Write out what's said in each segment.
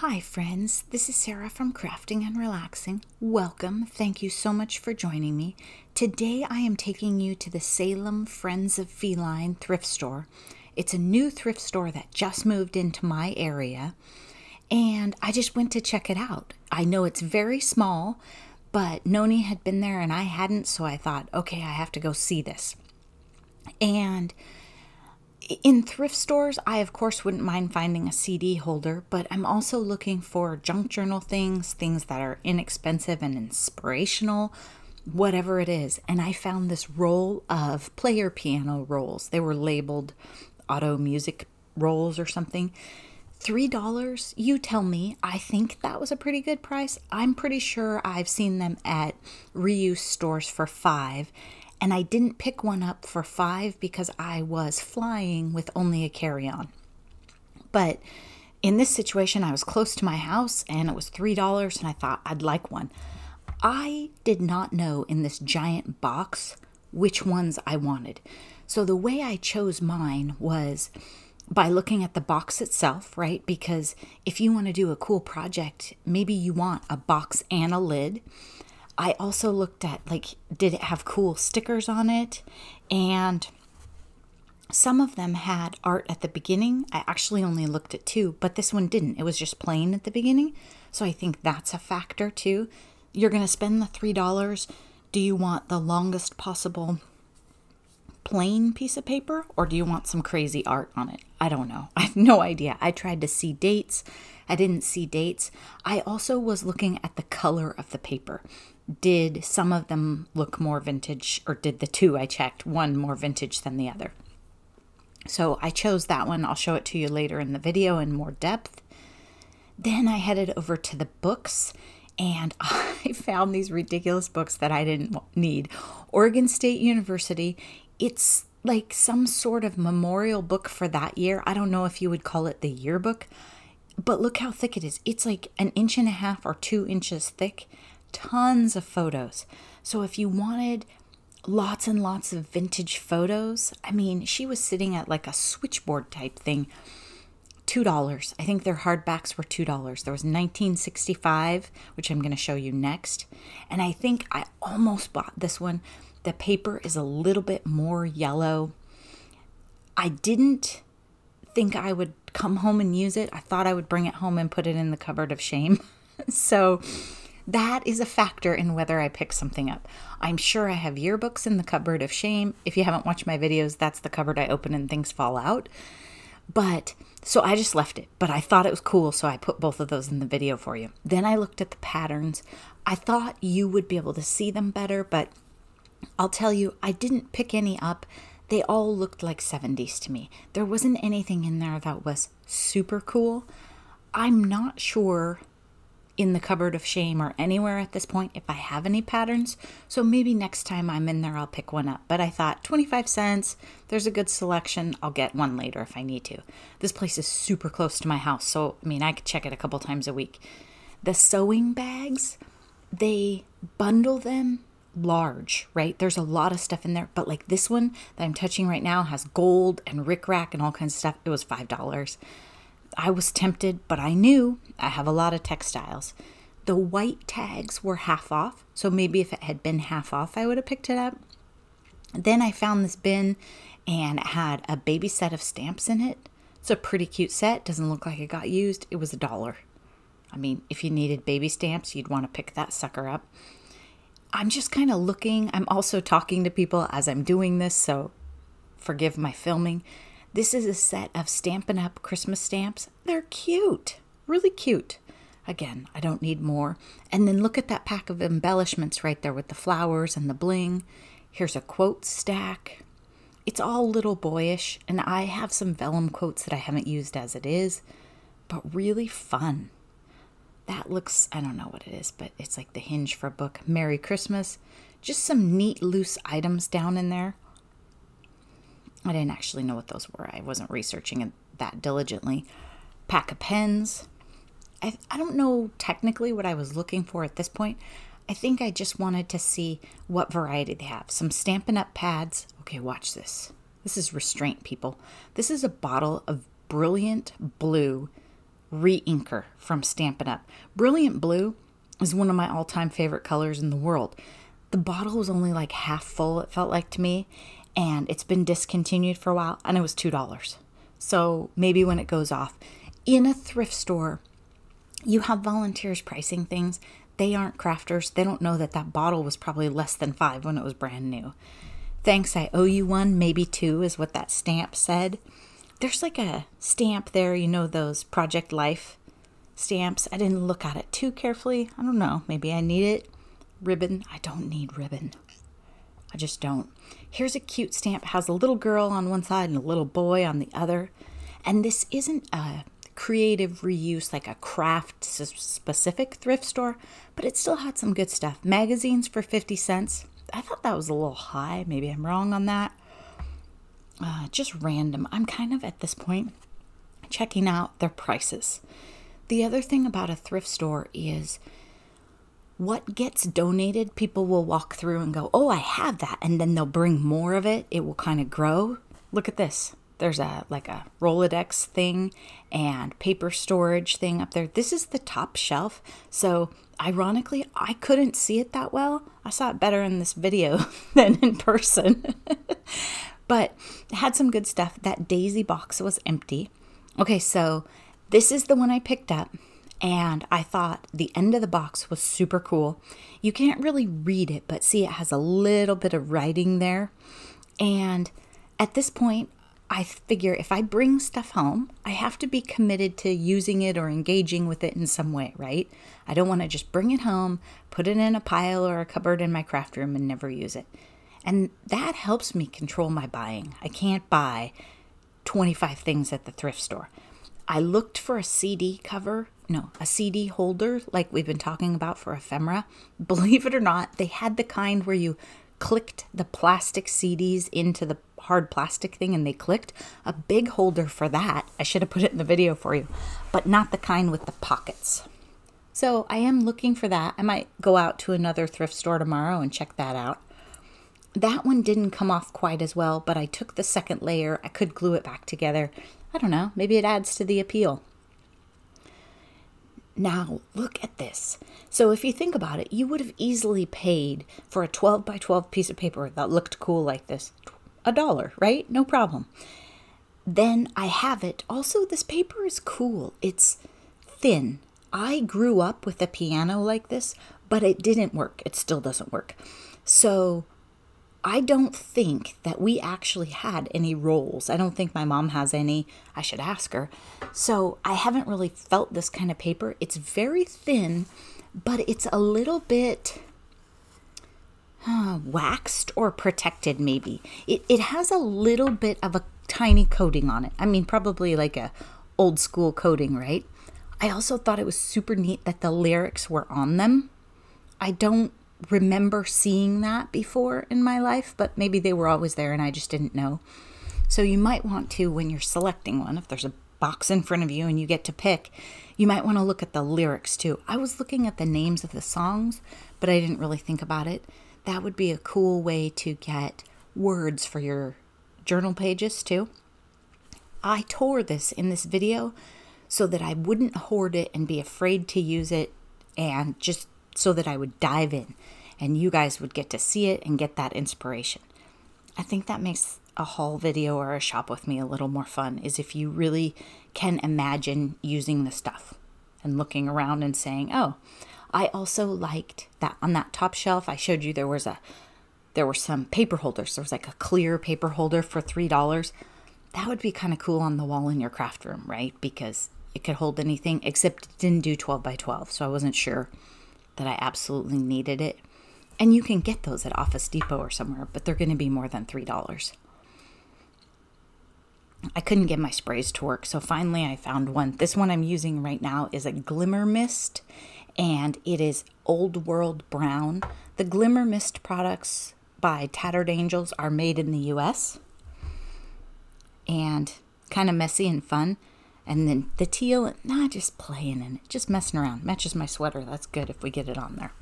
Hi friends, this is Sarah from Crafting and Relaxing. Welcome, thank you so much for joining me. Today I am taking you to the Salem Friends of Feline thrift store. It's a new thrift store that just moved into my area and I just went to check it out. I know it's very small, but Noni had been there and I hadn't, so I thought, okay, I have to go see this. And in thrift stores, I of course wouldn't mind finding a CD holder, but I'm also looking for junk journal things that are inexpensive and inspirational, whatever it is. And I found this roll of player piano rolls. They were labeled auto music rolls or something. $3, you tell me. I think that was a pretty good price. I'm pretty sure I've seen them at reuse stores for $5. And I didn't pick one up for $5 because I was flying with only a carry-on. But in this situation, I was close to my house and it was $3 and I thought I'd like one. I did not know in this giant box which ones I wanted. So the way I chose mine was by looking at the box itself, right? Because if you want to do a cool project, maybe you want a box and a lid. I also looked at, did it have cool stickers on it? And some of them had art at the beginning. I actually only looked at 2, but this one didn't. It was just plain at the beginning. So I think that's a factor too. You're going to spend the $3. Do you want the longest possible plain piece of paper, or do you want some crazy art on it? I don't know. I have no idea. I tried to see dates. I didn't see dates. I also was looking at the color of the paper. Did some of them look more vintage, or did the 2 I checked, one more vintage than the other? So I chose that one. I'll show it to you later in the video in more depth. Then I headed over to the books and I found these ridiculous books that I didn't need. Oregon State University. It's like some sort of memorial book for that year. I don't know if you would call it the yearbook, but look how thick it is. It's like 1.5 inches or 2 inches thick. Tons of photos. So if you wanted lots and lots of vintage photos, I mean, she was sitting at like a switchboard type thing. $2. I think their hardbacks were $2. There was 1965, which I'm going to show you next. And I think I almost bought this one. The paper is a little bit more yellow. I didn't think I would come home and use it. I thought I would bring it home and put it in the cupboard of shame. So that is a factor in whether I pick something up. I'm sure I have yearbooks in the cupboard of shame. If you haven't watched my videos, that's the cupboard I open and things fall out. But so I just left it, but I thought it was cool, so I put both of those in the video for you. Then I looked at the patterns. I thought you would be able to see them better, but I'll tell you, I didn't pick any up. They all looked like 70s to me. There wasn't anything in there that was super cool. I'm not sure in the cupboard of shame or anywhere at this point if I have any patterns. So maybe next time I'm in there, I'll pick one up. But I thought 25 cents, there's a good selection. I'll get one later if I need to. This place is super close to my house. So, I mean, I could check it a couple times a week. The sewing bags, they bundle them large, right? There's a lot of stuff in there, but like this one that I'm touching right now has gold and rickrack and all kinds of stuff. It was $5. I was tempted, but I knew I have a lot of textiles. The white tags were half off, so maybe if it had been half off, I would have picked it up. Then I found this bin, and it had a baby set of stamps in it. It's a pretty cute set. Doesn't look like it got used. It was $1. I mean, if you needed baby stamps, you'd want to pick that sucker up. I'm just kind of looking. I'm also talking to people as I'm doing this, so forgive my filming. This is a set of Stampin' Up! Christmas stamps. They're cute, really cute. Again, I don't need more. And then look at that pack of embellishments right there with the flowers and the bling. Here's a quote stack. It's all little boyish, and I have some vellum quotes that I haven't used as it is, but really fun. That looks, I don't know what it is, but it's like the hinge for a book. Merry Christmas. Just some neat loose items down in there. I didn't actually know what those were. I wasn't researching it that diligently. Pack of pens. I don't know technically what I was looking for at this point. I think I just wanted to see what variety they have. Some Stampin' Up! Pads. Okay, watch this. This is restraint, people. This is a bottle of brilliant blue re-inker from Stampin' Up. Brilliant Blue is one of my all-time favorite colors in the world. The bottle was only like half full, it felt like to me, and it's been discontinued for a while, and it was $2. So maybe when it goes off. In a thrift store, you have volunteers pricing things. They aren't crafters. They don't know that that bottle was probably less than $5 when it was brand new. Thanks, I owe you one, maybe two is what that stamp said. There's like a stamp there, you know, those Project Life stamps. I didn't look at it too carefully. I don't know. Maybe I need it. Ribbon. I don't need ribbon. I just don't. Here's a cute stamp. It has a little girl on one side and a little boy on the other. And this isn't a creative reuse like a craft specific thrift store, but it still had some good stuff. Magazines for 50 cents. I thought that was a little high. Maybe I'm wrong on that. Just random. I'm kind of at this point checking out their prices. The other thing about a thrift store is what gets donated, people will walk through and go, oh, I have that. And then they'll bring more of it. It will kind of grow. Look at this. There's a Rolodex thing and paper storage thing up there. This is the top shelf. So ironically, I couldn't see it that well. I saw it better in this video than in person. But it had some good stuff. That daisy box was empty. Okay, so this is the one I picked up. And I thought the end of the box was super cool. You can't really read it, but see, it has a little bit of writing there. And at this point, I figure if I bring stuff home, I have to be committed to using it or engaging with it in some way, right? I don't want to just bring it home, put it in a pile or a cupboard in my craft room and never use it. And that helps me control my buying. I can't buy 25 things at the thrift store. I looked for a CD holder like we've been talking about for ephemera. Believe it or not, they had the kind where you clicked the plastic CDs into the hard plastic thing and they clicked. A big holder for that. I should have put it in the video for you, but not the kind with the pockets. So I am looking for that. I might go out to another thrift store tomorrow and check that out. That one didn't come off quite as well, but I took the second layer. I could glue it back together. I don't know. Maybe it adds to the appeal. Now, look at this. So if you think about it, you would have easily paid for a 12 by 12 piece of paper that looked cool like this. $1, right? No problem. Then I have it. Also, this paper is cool. It's thin. I grew up with a piano like this, but it didn't work. It still doesn't work. So I don't think that we actually had any rolls. I don't think my mom has any. I should ask her. So I haven't really felt this kind of paper. It's very thin, but it's a little bit waxed or protected maybe. It has a little bit of a tiny coating on it. I mean, probably like a old school coating, right? I also thought it was super neat that the lyrics were on them. I don't remember seeing that before in my life, but maybe they were always there and I just didn't know. So you might want to, when you're selecting one, if there's a box in front of you and you get to pick, you might want to look at the lyrics too. I was looking at the names of the songs, but I didn't really think about it. That would be a cool way to get words for your journal pages too. I tore this in this video so that I wouldn't hoard it and be afraid to use it, and just so that I would dive in and you guys would get to see it and get that inspiration. I think that makes a haul video or a shop with me a little more fun, is if you really can imagine using the stuff and looking around and saying, oh, I also liked that on that top shelf. I showed you there were some paper holders. There was like a clear paper holder for $3. That would be kind of cool on the wall in your craft room, right? Because it could hold anything, except it didn't do 12 by 12. So I wasn't sure that I absolutely needed it. And you can get those at Office Depot or somewhere, but they're going to be more than $3. I couldn't get my sprays to work, so finally I found one. This one I'm using right now is a Glimmer Mist, and it is Old World Brown. The Glimmer Mist products by Tattered Angels are made in the US, and kind of messy and fun. And then the teal, just playing in it, just messing around. Matches my sweater. That's good if we get it on there.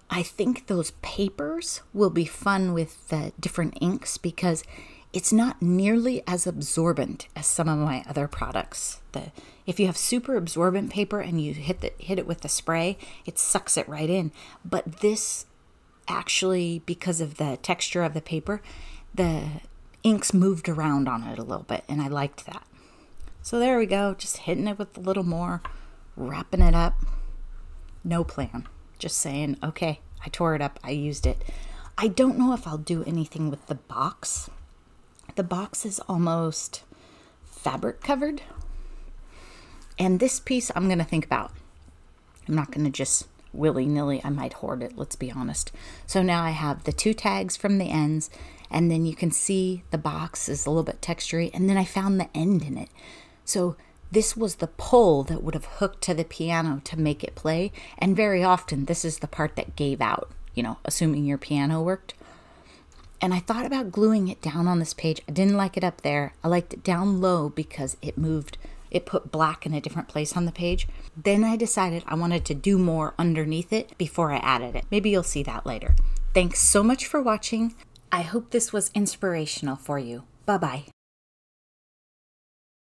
I think those papers will be fun with the different inks, because It's not nearly as absorbent as some of my other products. If you have super absorbent paper and you hit it with the spray, it sucks it right in. But this actually, because of the texture of the paper, the inks moved around on it a little bit, and I liked that. So there we go, just hitting it with a little more, wrapping it up. No plan, just saying, okay, I tore it up, I used it. I don't know if I'll do anything with the box. The box is almost fabric covered. And this piece I'm going to think about. I'm not going to just willy-nilly, I might hoard it, let's be honest. So now I have the 2 tags from the ends, and then you can see the box is a little bit textury, and then I found the end in it. So this was the pole that would have hooked to the piano to make it play, and very often this is the part that gave out, assuming your piano worked. And I thought about gluing it down on this page. I didn't like it up there. I liked it down low because it moved. It put black in a different place on the page. Then I decided I wanted to do more underneath it before I added it. Maybe you'll see that later. Thanks so much for watching. I hope this was inspirational for you. Bye-bye.